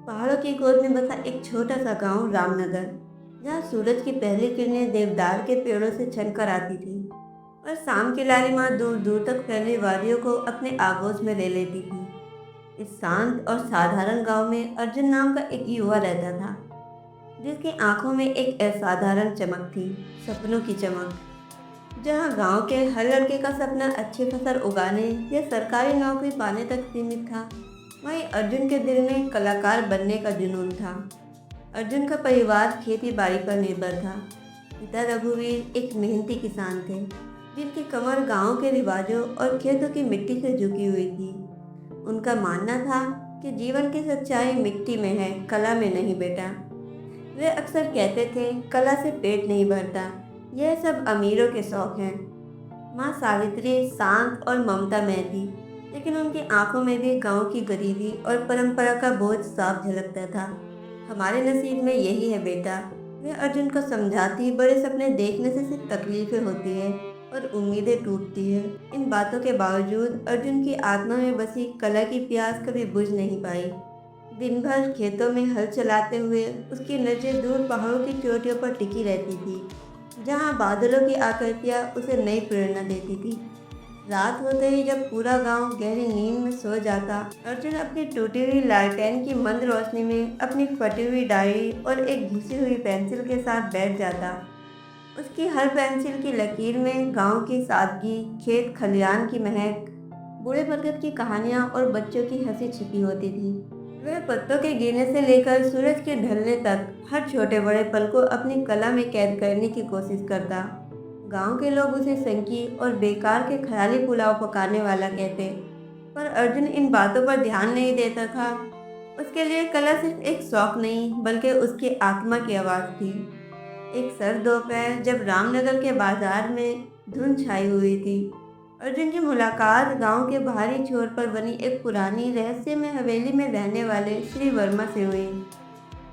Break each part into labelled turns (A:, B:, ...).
A: पहाड़ों की गोद में बसा एक छोटा सा गांव रामनगर, जहाँ सूरज की पहली किरणें देवदार के पेड़ों से छनकर आती थी और शाम की लालिमा दूर दूर तक फैली वादियों को अपने आगोश में ले लेती थी। इस शांत और साधारण गांव में अर्जुन नाम का एक युवा रहता था, जिसकी आंखों में एक असाधारण चमक थी, सपनों की चमक। जहाँ गांव के हर लड़के का सपना अच्छी फसल उगाने या सरकारी नौकरी पाने तक सीमित था, वहीं अर्जुन के दिल में कलाकार बनने का जुनून था। अर्जुन का परिवार खेती बाड़ी पर निर्भर था। पिता रघुवीर एक मेहनती किसान थे, जिनकी कमर गांव के रिवाजों और खेतों की मिट्टी से झुकी हुई थी। उनका मानना था कि जीवन की सच्चाई मिट्टी में है, कला में नहीं बेटा। वे अक्सर कहते थे, कला से पेट नहीं भरता, यह सब अमीरों के शौक हैं। माँ सावित्री शांत और ममता में थी, लेकिन उनकी आंखों में भी गांव की गरीबी और परंपरा का बोझ साफ झलकता था। हमारे नसीब में यही है बेटा, वे अर्जुन को समझाती। बड़े सपने देखने से सिर्फ तकलीफें होती है और उम्मीदें टूटती है। इन बातों के बावजूद अर्जुन की आत्मा में बसी कला की प्यास कभी बुझ नहीं पाई। दिन भर खेतों में हल चलाते हुए उसकी नज़रें दूर पहाड़ों की चोटियों पर टिकी रहती थी, जहाँ बादलों की आकृतियाँ उसे नई प्रेरणा देती थी। रात होते ही जब पूरा गांव गहरी नींद में सो जाता, अर्जुन अपनी टूटी हुई लालटेन की मंद रोशनी में अपनी फटी हुई डायरी और एक घिसी हुई पेंसिल के साथ बैठ जाता। उसकी हर पेंसिल की लकीर में गांव की सादगी, खेत खलियान की महक, बूढ़े बरगद की कहानियां और बच्चों की हंसी छिपी होती थी। वह पत्तों के गिरने से लेकर सूरज के ढलने तक हर छोटे बड़े पल को अपनी कला में कैद करने की कोशिश करता। गांव के लोग उसे संकी और बेकार के ख्याली पुलाव पकाने वाला कहते, पर अर्जुन इन बातों पर ध्यान नहीं देता था। उसके लिए कला सिर्फ एक शौक नहीं, बल्कि उसकी आत्मा की आवाज़ थी। एक सर्द दोपहर जब रामनगर के बाजार में धुंध छाई हुई थी, अर्जुन की मुलाकात गांव के बाहरी छोर पर बनी एक पुरानी रहस्यमय हवेली में रहने वाले श्री वर्मा से हुई।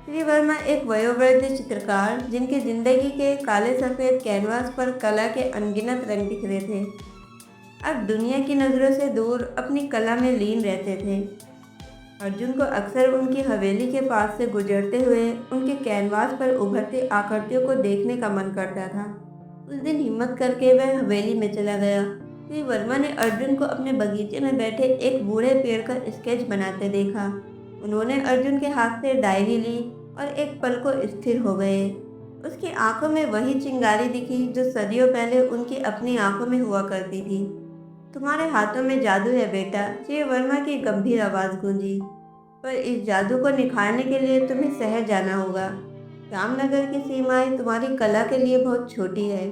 A: श्री वर्मा एक वयोवृद्ध चित्रकार, जिनकी जिंदगी के काले सफ़ेद कैनवास पर कला के अनगिनत रंग बिखरे थे, अब दुनिया की नज़रों से दूर अपनी कला में लीन रहते थे। अर्जुन को अक्सर उनकी हवेली के पास से गुजरते हुए उनके कैनवास पर उभरती आकृतियों को देखने का मन करता था। उस दिन हिम्मत करके वह हवेली में चला गया। श्री वर्मा ने अर्जुन को अपने बगीचे में बैठे एक बूढ़े पेड़ का स्केच बनाते देखा। उन्होंने अर्जुन के हाथ से डायरी ली और एक पल को स्थिर हो गए। उसकी आंखों में वही चिंगारी दिखी जो सदियों पहले उनकी अपनी आंखों में हुआ करती थी। तुम्हारे हाथों में जादू है बेटा, श्री वर्मा की गंभीर आवाज़ गूंजी। पर इस जादू को निखारने के लिए तुम्हें शहर जाना होगा। रामनगर की सीमाएं तुम्हारी कला के लिए बहुत छोटी है।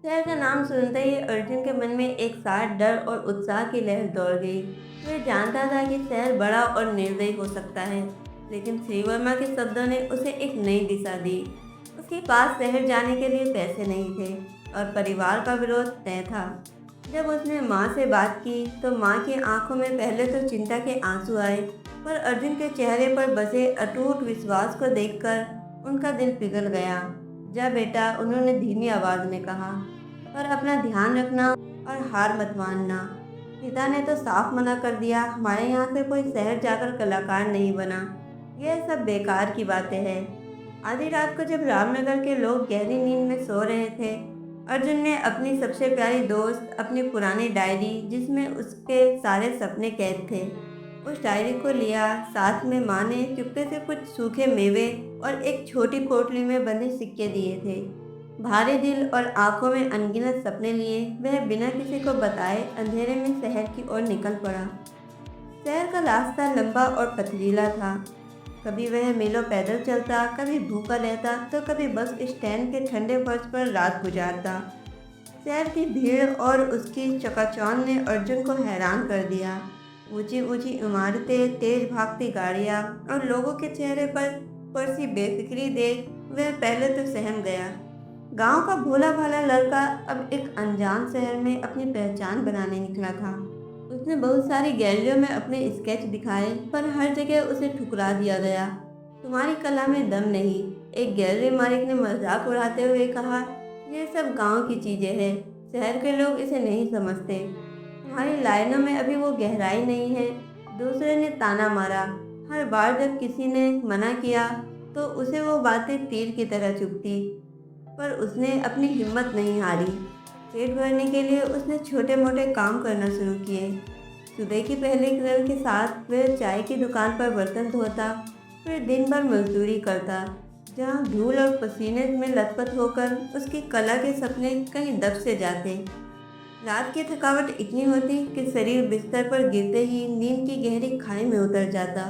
A: शहर का नाम सुनते ही अर्जुन के मन में एक साथ डर और उत्साह की लहर दौड़ गई। वह जानता था कि शहर बड़ा और निर्दयी हो सकता है, लेकिन श्री वर्मा के शब्दों ने उसे एक नई दिशा दी। उसके पास शहर जाने के लिए पैसे नहीं थे और परिवार का विरोध तय था। जब उसने माँ से बात की तो माँ की आंखों में पहले तो चिंता के आंसू आए, पर अर्जुन के चेहरे पर बसे अटूट विश्वास को देखकर उनका दिल पिघल गया। जा बेटा, उन्होंने धीमी आवाज़ में कहा, पर अपना ध्यान रखना और हार मत मानना। पिता ने तो साफ मना कर दिया, हमारे यहाँ से कोई शहर जाकर कलाकार नहीं बना। यह सब बेकार की बातें हैं। आधी रात को जब रामनगर के लोग गहरी नींद में सो रहे थे, अर्जुन ने अपनी सबसे प्यारी दोस्त, अपनी पुरानी डायरी जिसमें उसके सारे सपने कैद थे, उस डायरी को लिया। साथ में माँ ने चुपके से कुछ सूखे मेवे और एक छोटी पोटली में बंधे सिक्के दिए थे। भारी दिल और आंखों में अनगिनत सपने लिए वह बिना किसी को बताए अंधेरे में शहर की ओर निकल पड़ा। शहर का रास्ता लंबा और पथरीला था। कभी वह मीलों पैदल चलता, कभी भूखा रहता, तो कभी बस स्टैंड के ठंडे फर्श पर रात गुजारता। शहर की भीड़ और उसकी चकाचौंध ने अर्जुन को हैरान कर दिया। ऊंची ऊंची इमारतें, तेज भागती गाड़ियाँ और लोगों के चेहरे पर सी बेफिक्री देख वह पहले तो सहम गया। गांव का भोला भाला लड़का अब एक अनजान शहर में अपनी पहचान बनाने निकला था। उसने बहुत सारी गैलरियों में अपने स्केच दिखाए, पर हर जगह उसे ठुकरा दिया गया। तुम्हारी कला में दम नहीं, एक गैलरी मालिक ने मजाक उड़ाते हुए कहा। यह सब गांव की चीजें हैं, शहर के लोग इसे नहीं समझते। तुम्हारी लाइनों में अभी वो गहराई नहीं है, दूसरे ने ताना मारा। हर बार जब किसी ने मना किया तो उसे वो बातें तीर की तरह चुभती, पर उसने अपनी हिम्मत नहीं हारी। पेट भरने के लिए उसने छोटे मोटे काम करना शुरू किए। सुबह की पहली किरण के साथ वह चाय की दुकान पर बर्तन धोता, फिर दिन भर मजदूरी करता, जहाँ धूल और पसीने में लथपथ होकर उसकी कला के सपने कहीं दब से जाते। रात की थकावट इतनी होती कि शरीर बिस्तर पर गिरते ही नींद की गहरी खाई में उतर जाता,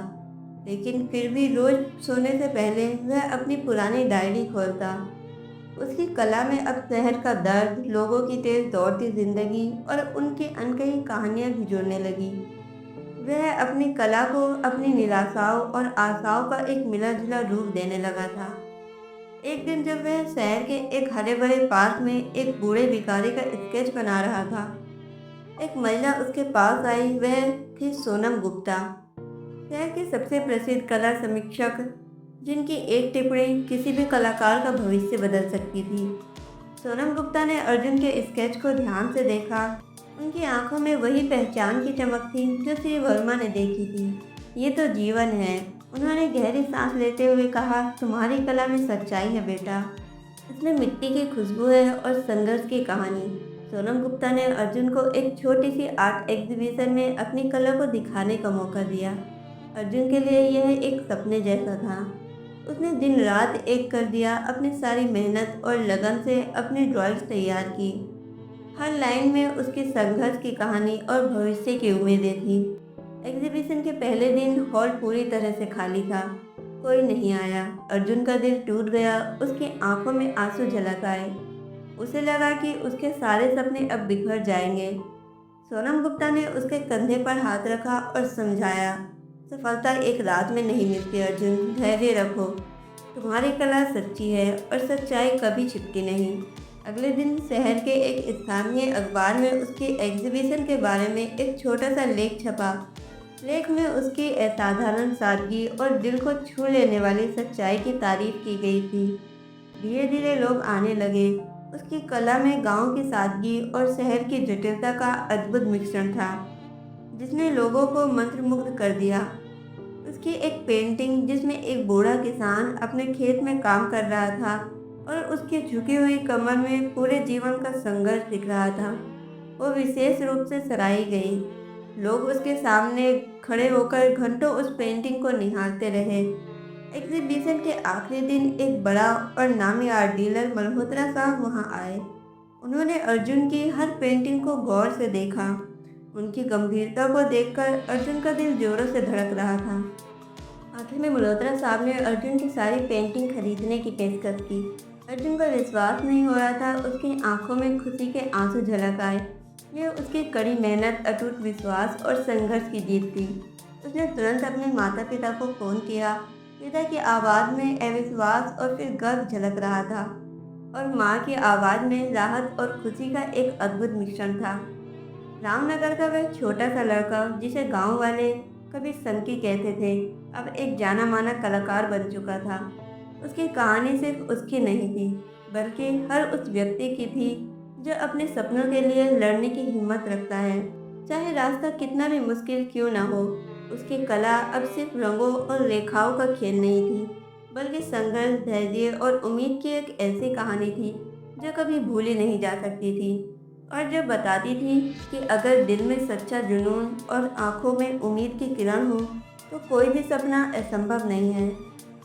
A: लेकिन फिर भी रोज सोने से पहले वह अपनी पुरानी डायरी खोलता। उसकी कला में अब शहर का दर्द, लोगों की तेज दौड़ती जिंदगी और उनकी अनकही कहानियां भी जुड़ने लगी। वह अपनी कला को अपनी निराशाओं और आशाओं का एक मिला जुला रूप देने लगा था। एक दिन जब वह शहर के एक हरे भरे पार्क में एक बूढ़े भिखारी का स्केच बना रहा था, एक महिला उसके पास आई। वह थी सोनम गुप्ता, शहर की सबसे प्रसिद्ध कला समीक्षक, जिनकी एक टिप्पणी किसी भी कलाकार का भविष्य बदल सकती थी। सोनम गुप्ता ने अर्जुन के स्केच को ध्यान से देखा। उनकी आंखों में वही पहचान की चमक थी जो श्री वर्मा ने देखी थी। ये तो जीवन है। उन्होंने गहरी सांस लेते हुए कहा, तुम्हारी कला में सच्चाई है बेटा। इसमें मिट्टी की खुशबू है और संघर्ष की कहानी। सोनम गुप्ता ने अर्जुन को एक छोटी सी आर्ट एग्जीबिशन में अपनी कला को दिखाने का मौका दिया। अर्जुन के लिए यह एक सपने जैसा था। उसने दिन रात एक कर दिया, अपनी सारी मेहनत और लगन से अपनी ड्राइंग्स तैयार की। हर लाइन में उसकी संघर्ष की कहानी और भविष्य की उम्मीदें थी। एग्जीबिशन के पहले दिन हॉल पूरी तरह से खाली था। कोई नहीं आया। अर्जुन का दिल टूट गया। उसकी आंखों में आंसू झलक आए। उसे लगा कि उसके सारे सपने अब बिखर जाएंगे। सोनम गुप्ता ने उसके कंधे पर हाथ रखा और समझाया, सफलता एक रात में नहीं मिलती अर्जुन, धैर्य रखो। तुम्हारी कला सच्ची है और सच्चाई कभी छिपती नहीं। अगले दिन शहर के एक स्थानीय अखबार में उसकी एग्जीबिशन के बारे में एक छोटा सा लेख छपा। लेख में उसकी असाधारण सादगी और दिल को छू लेने वाली सच्चाई की तारीफ की गई थी। धीरे धीरे लोग आने लगे। उसकी कला में गांव की सादगी और शहर की जटिलता का अद्भुत मिश्रण था, जिसने लोगों को मंत्रमुग्ध कर दिया। उसकी एक पेंटिंग जिसमें एक बूढ़ा किसान अपने खेत में काम कर रहा था और उसकी झुकी हुई कमर में पूरे जीवन का संघर्ष दिख रहा था, वो विशेष रूप से सराही गई। लोग उसके सामने खड़े होकर घंटों उस पेंटिंग को निहारते रहे। एग्जीबिशन के आखिरी दिन एक बड़ा और नामी आर्ट डीलर मल्होत्रा साहब वहां आए। उन्होंने अर्जुन की हर पेंटिंग को गौर से देखा। उनकी गंभीरता को देखकर अर्जुन का दिल जोरों से धड़क रहा था। आखिर में मल्होत्रा साहब ने अर्जुन की सारी पेंटिंग खरीदने की पेशकश की। अर्जुन का विश्वास नहीं हो रहा था। उसकी आंखों में खुशी के आंसू झलक आए। यह उसकी कड़ी मेहनत, अटूट विश्वास और संघर्ष की जीत थी। उसने तुरंत अपने माता पिता को फ़ोन किया। पिता की आवाज़ में अविश्वास और फिर गर्व झलक रहा था, और माँ की आवाज़ में राहत और खुशी का एक अद्भुत मिश्रण था। रामनगर का वह छोटा सा लड़का, जिसे गांव वाले कभी संकी कहते थे, अब एक जाना माना कलाकार बन चुका था। उसकी कहानी सिर्फ उसकी नहीं थी, बल्कि हर उस व्यक्ति की थी जो अपने सपनों के लिए लड़ने की हिम्मत रखता है, चाहे रास्ता कितना भी मुश्किल क्यों ना हो। उसकी कला अब सिर्फ रंगों और रेखाओं का खेल नहीं थी, बल्कि संघर्ष, धैर्य और उम्मीद की एक ऐसी कहानी थी जो कभी भूली नहीं जा सकती थी, और जो बताती थी कि अगर दिल में सच्चा जुनून और आंखों में उम्मीद की किरण हो तो कोई भी सपना असंभव नहीं है।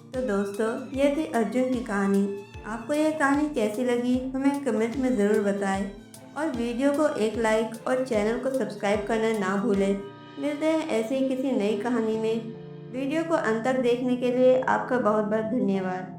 A: तो दोस्तों, ये थी अर्जुन की कहानी। आपको यह कहानी कैसी लगी हमें कमेंट में ज़रूर बताएं, और वीडियो को एक लाइक और चैनल को सब्सक्राइब करना ना भूलें। मिलते हैं ऐसे ही किसी नई कहानी में। वीडियो को अंत तक देखने के लिए आपका बहुत बहुत धन्यवाद।